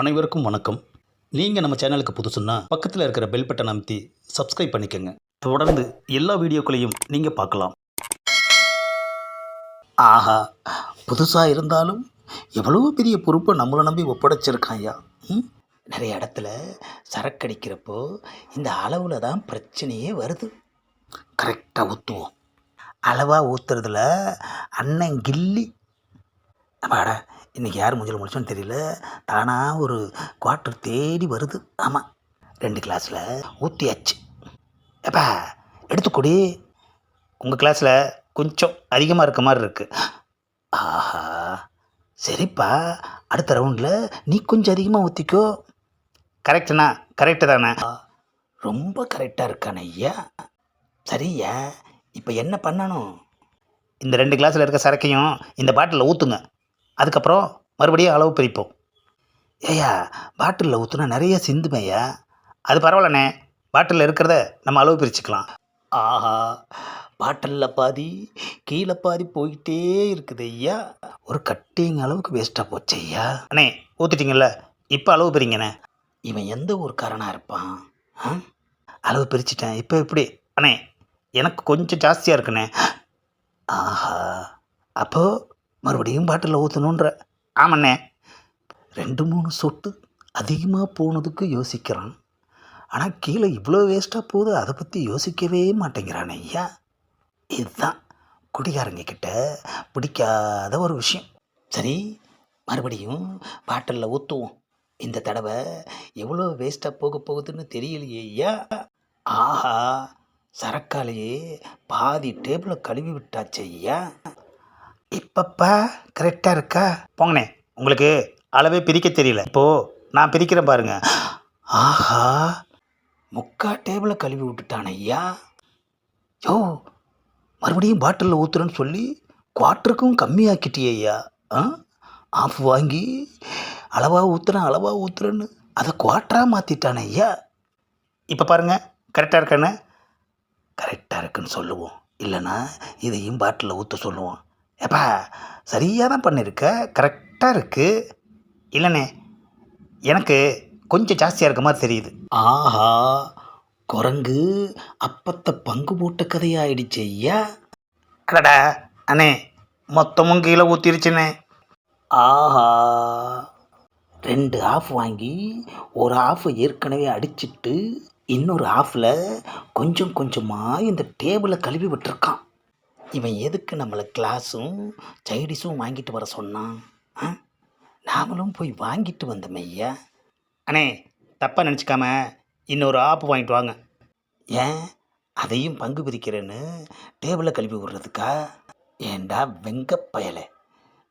அனைவருக்கும் வணக்கம். நீங்கள் நம்ம சேனலுக்கு புதுசுன்னா பக்கத்தில் இருக்கிற பெல் பட்டன் அமைத்தி சப்ஸ்கிரைப் பண்ணிக்கோங்க. தொடர்ந்து எல்லா வீடியோக்களையும் நீங்கள் பார்க்கலாம். ஆஹா, புதுசாக இருந்தாலும் எவ்வளோ பெரிய பொறுப்பை நம்மளை நம்பி ஒப்படைச்சிருக்கான் ஐயா. நிறைய இடத்துல சரக்கடிக்கிறப்போ இந்த அளவில் தான் பிரச்சனையே வருது. கரெக்டாக ஊற்றுவோம். அளவாக ஊற்றுறதுல அண்ணன் கில்லி. அப்பாடா, இன்றைக்கி யார் மூஞ்சில் முடிச்சோன்னு தெரியல, தானாக ஒரு குவார்ட்டர் தேடி வருது. ஆமாம், 2 கிளாஸில் ஊற்றியாச்சு. எப்பா எடுத்துக்கூடி, உங்கள் கிளாஸில் கொஞ்சம் அதிகமாக இருக்க மாதிரி இருக்குது. ஆஹா, சரிப்பா, அடுத்த ரவுண்டில் நீ கொஞ்சம் அதிகமாக ஊற்றிக்கோ. கரெக்டுண்ணா, கரெக்டு தானே? ரொம்ப கரெக்டாக இருக்கானே ஐயா. சரியா, இப்போ என்ன பண்ணணும்? இந்த 2 கிளாஸில் இருக்க சரக்கையும் இந்த பாட்டிலில் ஊற்றுங்க. அதுக்கப்புறம் மறுபடியும் அளவு பிரிப்போம். ஏய்யா, பாட்டிலில் ஊற்றுனா நிறைய சிந்துமையா. அது பரவாயில்லண்ணே, பாட்டிலில் இருக்கிறத நம்ம அளவு பிரிச்சுக்கலாம். ஆஹா, பாட்டிலில் பாதி கீழே பாதி போயிட்டே இருக்குது ஐயா. ஒரு கட்டிங் அளவுக்கு வேஸ்ட்டாக போச்சு ஐயா. அண்ணே ஊற்றிட்டீங்கல்ல, இப்போ அளவு பிரிங்கண்ணே. இவன் எந்த ஊருக்காரனாக இருப்பான்? அளவு பிரிச்சிட்டேன், இப்போ எப்படி? அண்ணே எனக்கு கொஞ்சம் ஜாஸ்தியாக இருக்குண்ணே. ஆஹா, அப்போது மறுபடியும் பாட்டிலில் ஊற்றணுன்ற. ஆமாண்ணே, 2-3 சொட்டு அதிகமாக போனதுக்கு யோசிக்கிறான். ஆனால் கீழே இவ்வளோ வேஸ்ட்டாக போகுது, அதை பற்றி யோசிக்கவே மாட்டேங்கிறான் ஐயா. இதுதான் குடிகாரங்க கிட்ட பிடிக்காத ஒரு விஷயம். சரி, மறுபடியும் பாட்டிலில் ஊற்றுவோம். இந்த தடவை எவ்வளோ வேஸ்ட்டாக போக போகுதுன்னு தெரியலையே ஐயா. ஆஹா, சரக்காலேயே பாதி டேபிளை கழுவி விட்டாச்சு ஐயா. இப்பப்பா கரெக்டாக இருக்கா? போங்கண்ணே, உங்களுக்கு அளவே பிரிக்க தெரியல. இப்போது நான் பிரிக்கிறேன் பாருங்க. ஆஹா, 3/4 டேபிளை கழுவி விட்டுட்டான் ஐயா. யோ, மறுபடியும் பாட்டிலில் ஊற்றுறேன்னு சொல்லி குவார்ட்டருக்கும் கம்மியாக்கிட்டியே ஐயா. ஆஃப் வாங்கி அளவாக ஊற்றுறேன்னு அதை குவார்ட்டராக மாற்றிட்டானே ஐயா. இப்போ பாருங்கள், கரெக்டாக இருக்கானே? கரெக்டாக இருக்குன்னு சொல்லுவோம், இல்லைன்னா இதையும் பாட்டிலில் ஊற்ற சொல்லுவோம். ஏப்பா, சரியாக தான் பண்ணியிருக்க, கரெக்டாக இருக்குது. இல்லைண்ணே, எனக்கு கொஞ்சம் ஜாஸ்தியாக இருக்க மாதிரி தெரியுது. ஆஹா, குரங்கு அப்பத்தை பங்கு போட்ட கதையாயிடுச்சு ஐயா. அடடா அண்ணே, மொத்தமும் கீழே ஊற்றிருச்சுண்ணே. ஆஹா, 2 ஆஃப் வாங்கி ஒரு ஆஃபை ஏற்கனவே அடிச்சிட்டு இன்னொரு ஆஃபில் கொஞ்சம் கொஞ்சமாக இந்த டேபிளை கழுவி விட்டுருக்கான். இவன் எதுக்கு நம்மளை கிளாஸும் சைடிஸும் வாங்கிட்டு வர சொன்னான்? நாமளும் போய் வாங்கிட்டு வந்தோம் ஐயா. அண்ணே, தப்பாக நினச்சிக்காம இன்னொரு ஆப்பு வாங்கிட்டு வாங்க. ஏன் அதையும் பங்கு பிரிக்கிறேன்னு டேபிளை கழுவி விடுறதுக்கா? ஏண்டா வெங்கப்பயலை,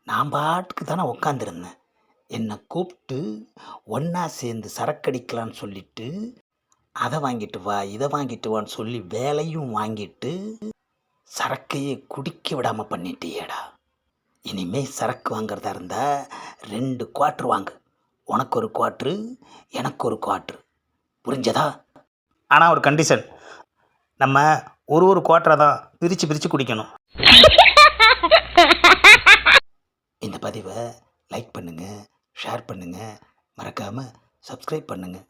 நான் பாட்டுக்கு தானே உக்காந்துருந்தேன். என்னை கூப்பிட்டு ஒன்றா சேர்ந்து சரக்கடிக்கலான்னு சொல்லிட்டு அதை வாங்கிட்டு வா இதை வாங்கிட்டு வான்னு சொல்லி வேலையும் வாங்கிட்டு சரக்கையே குடிக்க விடாமல் பண்ணிட்டியேடா. இனிமேல் சரக்கு வாங்கிறதா இருந்தால் 2 குவார்ட்ரு வாங்கு. உனக்கு ஒரு குவார்ட்ரு, எனக்கு ஒரு குவார்ட்ரு. புரிஞ்சதா? ஆனால் ஒரு கண்டிஷன், நம்ம ஒரு குவார்ட்டரை தான் பிரித்து குடிக்கணும். இந்த பதிவை லைக் பண்ணுங்கள், ஷேர் பண்ணுங்கள், மறக்காமல் சப்ஸ்கிரைப் பண்ணுங்கள்.